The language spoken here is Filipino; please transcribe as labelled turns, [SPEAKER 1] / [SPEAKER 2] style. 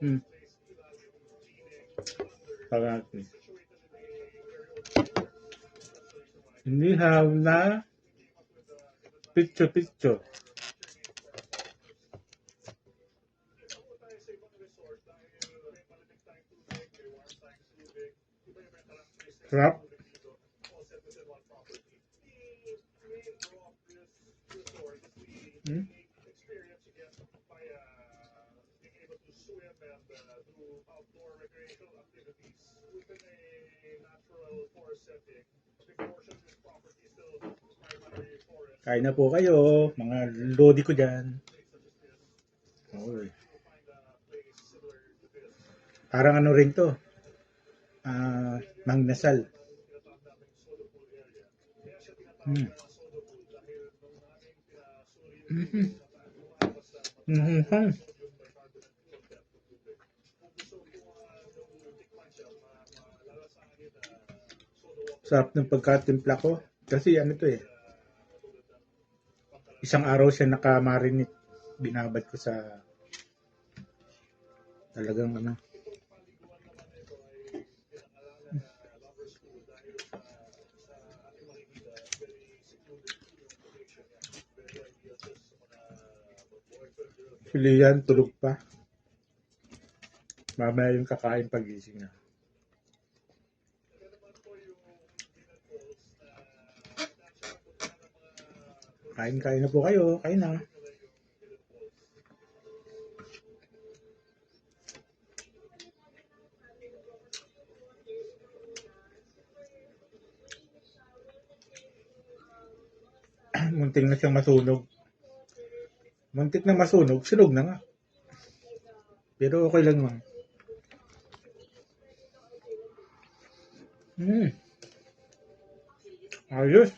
[SPEAKER 1] Hmm. Parati. Inihaw na pitso-pitso. Sarap. Hmm? Kain na po kayo, mga lodi ko dyan. Oy. Parang ano rin to, mangnasal. Hmm. Mhm. Mhm. Sarap ng pagkatimpla ko. Kasi ano to eh, isang araw siya nakamarinate. Binabad ko sa talagang ano. Si Lian tulog pa. Mamaya yung kakain pagising na. Kain-kain na po kayo. Kain na. Muntik na siyang masunog. Muntik na masunog. Sunog na nga. Pero okay lang naman. Hmm. Ayos.